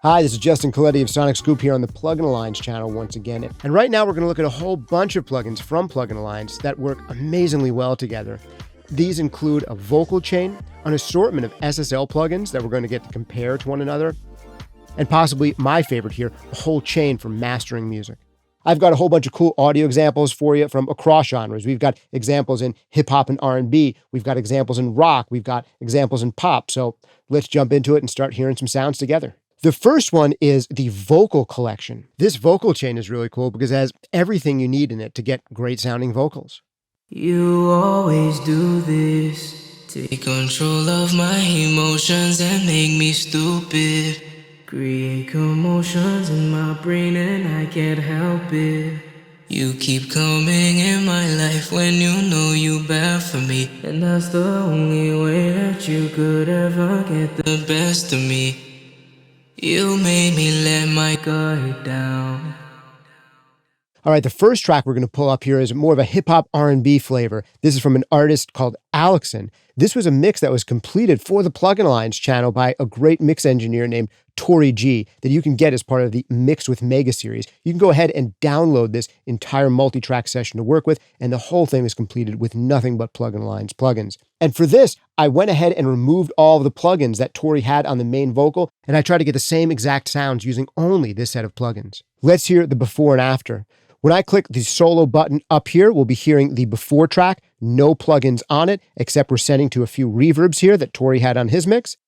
Hi, this is Justin Colletti of Sonic Scoop here on the Plugin Alliance channel once again. And right now we're going to look at a whole bunch of plugins from Plugin Alliance that work amazingly well together. These include a vocal chain, an assortment of SSL plugins that we're going to get to compare to one another, and possibly my favorite here, a whole chain for mastering music. I've got a whole bunch of cool audio examples for you from across genres. We've got examples in hip-hop and R&B. We've got examples in rock. We've got examples in pop. So let's jump into it and start hearing some sounds together. The first one is the vocal collection. This vocal chain is really cool because it has everything you need in it to get great sounding vocals. You always do this, take control of my emotions and make me stupid. Create commotions in my brain and I can't help it. You keep coming in my life when you know you bad for me, and that's the only way that you could ever get the best of me. You made me let my guard down. All right, the first track we're going to pull up here is more of a hip-hop R&B flavor. This is from an artist called Alexon. This was a mix that was completed for the Plugin Alliance channel by a great mix engineer named Tori G that you can get as part of the Mix with Mega series. You can go ahead and download this entire multi-track session to work with, and the whole thing is completed with nothing but Plugin Alliance plugins. And for this, I went ahead and removed all of the plugins that Tori had on the main vocal, and I tried to get the same exact sounds using only this set of plugins. Let's hear the before and after. When I click the solo button up here, we'll be hearing the before track, no plugins on it, except we're sending to a few reverbs here that Tori had on his mix.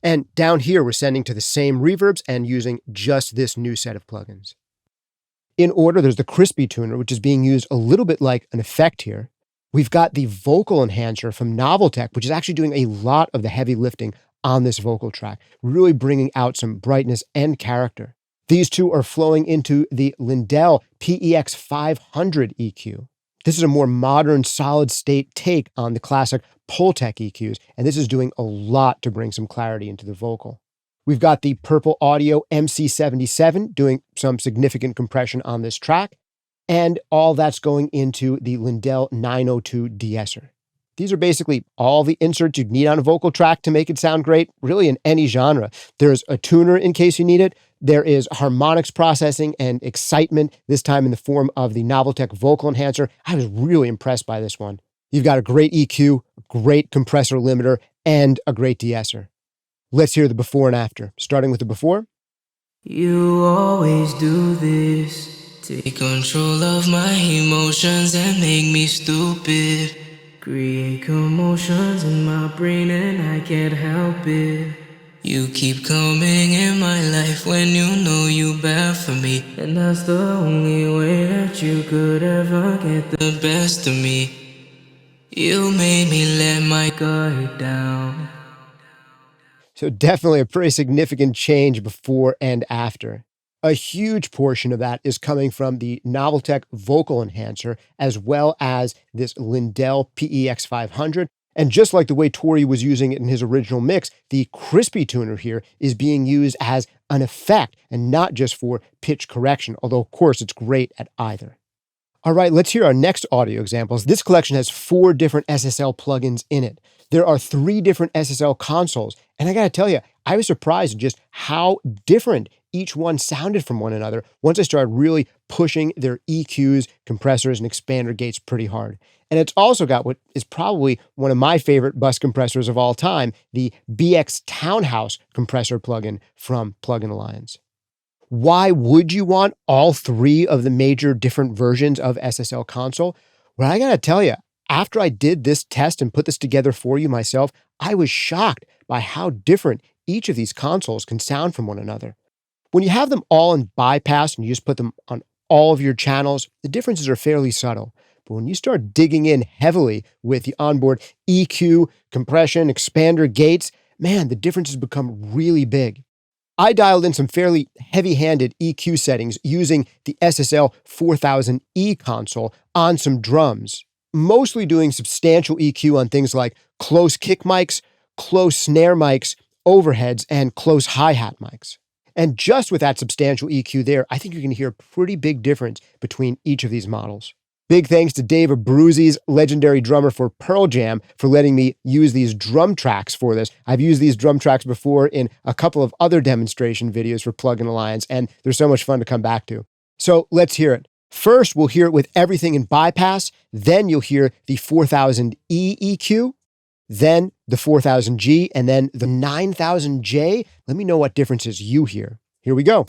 And down here, we're sending to the same reverbs and using just this new set of plugins. In order, there's the crispy tuner, which is being used a little bit like an effect here. We've got the vocal enhancer from Noveltech, which is actually doing a lot of the heavy lifting on this vocal track, really bringing out some brightness and character. These two are flowing into the Lindell PEX 500 EQ. This is a more modern, solid-state take on the classic Pultec EQs, and this is doing a lot to bring some clarity into the vocal. We've got the Purple Audio MC77 doing some significant compression on this track, and all that's going into the Lindell 902 de-esser. These are basically all the inserts you'd need on a vocal track to make it sound great, really in any genre. There's a tuner in case you need it. There is harmonics processing and excitement, this time in the form of the Noveltech vocal enhancer. I was really impressed by this one. You've got a great EQ, a great compressor limiter, and a great de-esser. Let's hear the before and after. Starting with the before. You always do this, take control of my emotions and make me stupid. Create commotions in my brain and I can't help it. You keep coming in my life when you know you bad for me, and that's the only way that you could ever get the best of me. You made me let my guard down. So definitely a pretty significant change before and after. A huge portion of that is coming from the Noveltech vocal enhancer, as well as this Lindell PEX 500. And just like the way Tori was using it in his original mix, the crispy tuner here is being used as an effect and not just for pitch correction, although of course it's great at either. All right, let's hear our next audio examples. This collection has 4 different SSL plugins in it. There are 3 different SSL consoles, and I gotta tell you, I was surprised at just how different each one sounded from one another once I started really pushing their EQs, compressors, and expander gates pretty hard. And it's also got what is probably one of my favorite bus compressors of all time, the BX Townhouse compressor plugin from Plugin Alliance. Why would you want all 3 of the major different versions of SSL console? Well, I gotta tell you, after I did this test and put this together for you myself, I was shocked by how different each of these consoles can sound from one another. When you have them all in bypass and you just put them on all of your channels, the differences are fairly subtle. But when you start digging in heavily with the onboard EQ, compression, expander gates, man, the differences become really big. I dialed in some fairly heavy-handed EQ settings using the SSL 4000E console on some drums, mostly doing substantial EQ on things like close kick mics, close snare mics, overheads, and close hi-hat mics. And just with that substantial EQ there, I think you can hear a pretty big difference between each of these models. Big thanks to Dave Abruzzi's, legendary drummer for Pearl Jam, for letting me use these drum tracks for this. I've used these drum tracks before in a couple of other demonstration videos for Plugin Alliance, and they're so much fun to come back to. So let's hear it. First, we'll hear it with everything in bypass. Then you'll hear the 4000E EQ, then the 4000G, and then the 9000J. Let me know what differences you hear. Here we go.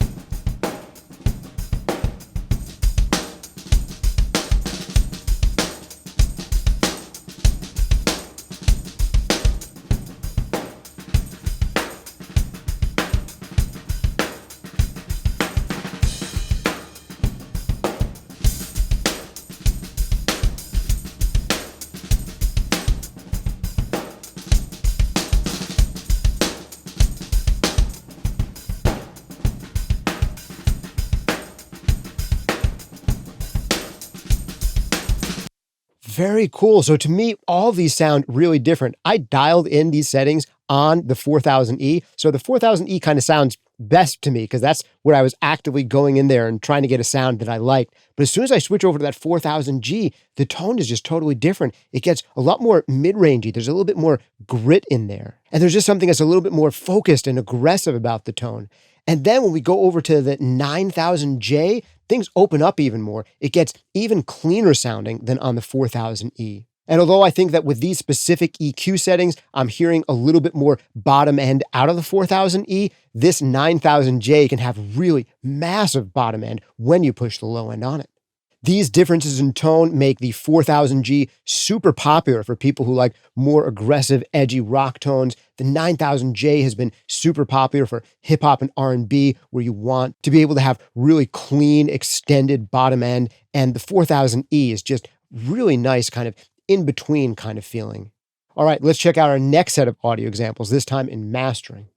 Very cool. So to me, all of these sound really different. I dialed in these settings on the 4000E. So the 4000E kind of sounds best to me because that's where I was actively going in there and trying to get a sound that I liked. But as soon as I switch over to that 4000G, the tone is just totally different. It gets a lot more mid-rangey. There's a little bit more grit in there. And there's just something that's a little bit more focused and aggressive about the tone. And then when we go over to the 9000J, things open up even more. It gets even cleaner sounding than on the 4000E. And although I think that with these specific EQ settings, I'm hearing a little bit more bottom end out of the 4000E, this 9000J can have really massive bottom end when you push the low end on it. These differences in tone make the 4000G super popular for people who like more aggressive, edgy rock tones. The 9000J has been super popular for hip hop and R&B, where you want to be able to have really clean, extended bottom end. And the 4000E is just really nice, kind of in between kind of feeling. All right, let's check out our next set of audio examples, this time in mastering.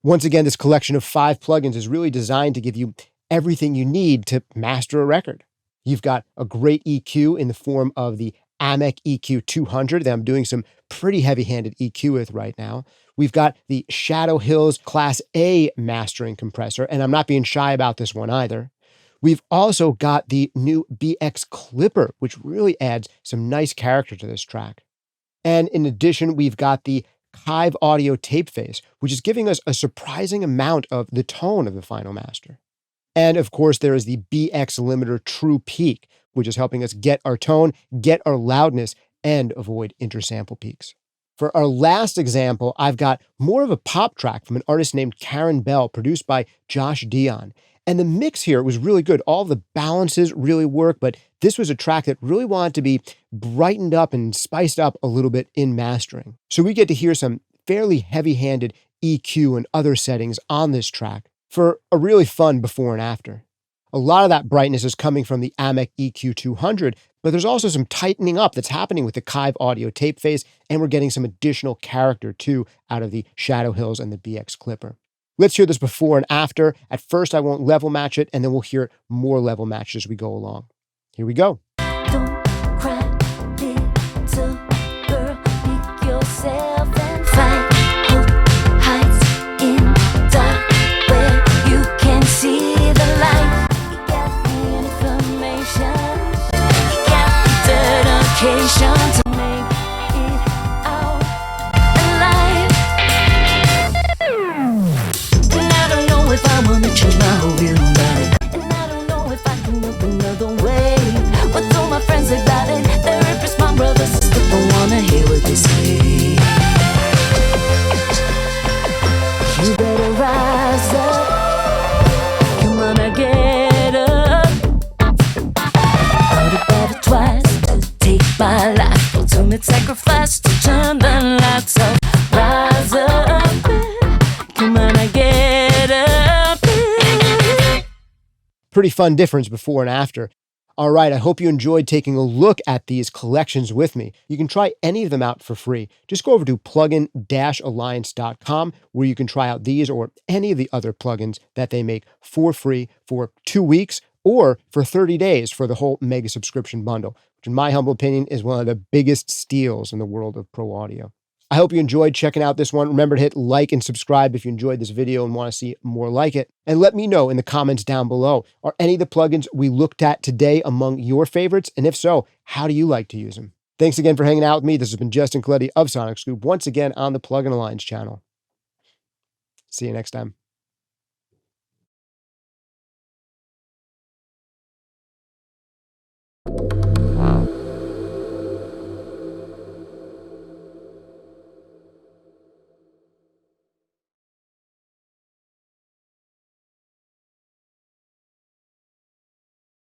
Once again, this collection of 5 plugins is really designed to give you everything you need to master a record. You've got a great EQ in the form of the AMEC EQ 200 that I'm doing some pretty heavy-handed EQ with right now. We've got the Shadow Hills Class A mastering compressor, and I'm not being shy about this one either. We've also got the new BX Clipper, which really adds some nice character to this track. And in addition, we've got the Kive Audio Tape Face, which is giving us a surprising amount of the tone of the final master. And of course, there is the BX Limiter True Peak, which is helping us get our tone, get our loudness, and avoid intersample peaks. For our last example, I've got more of a pop track from an artist named Karen Bell, produced by Josh Dion. And the mix here was really good. All the balances really work, but this was a track that really wanted to be brightened up and spiced up a little bit in mastering. So we get to hear some fairly heavy-handed EQ and other settings on this track for a really fun before and after. A lot of that brightness is coming from the AMEC EQ 200, but there's also some tightening up that's happening with the Kive Audio Tape Face, and we're getting some additional character too out of the Shadow Hills and the BX Clipper. Let's hear this before and after. At first, I won't level match it, and then we'll hear more level matched as we go along. Here we go. Don't cry, little girl, pick yourself and fight. Hold heights in dark where you can see the light. You got the information, you got the dedication to make it out alive. And I don't know if I wanna change my whole view about it. And I don't know if I can look another way. What all my friends about it? Therapist, my brother, sister, don't wanna hear what they say. You better rise up. Come on, I get up. Thought about it twice to take my life. Ultimate sacrifice to turn the lights off. Rise up. Come on, I get up. Pretty fun difference before and after. All right, I hope you enjoyed taking a look at these collections with me. You can try any of them out for free. Just go over to plugin-alliance.com where you can try out these or any of the other plugins that they make for free for 2 weeks or for 30 days for the whole mega subscription bundle, which in my humble opinion is one of the biggest steals in the world of pro audio. I hope you enjoyed checking out this one. Remember to hit like and subscribe if you enjoyed this video and want to see more like it. And let me know in the comments down below, are any of the plugins we looked at today among your favorites? And if so, how do you like to use them? Thanks again for hanging out with me. This has been Justin Colletti of Sonic Scoop, once again on the Plugin Alliance channel. See you next time.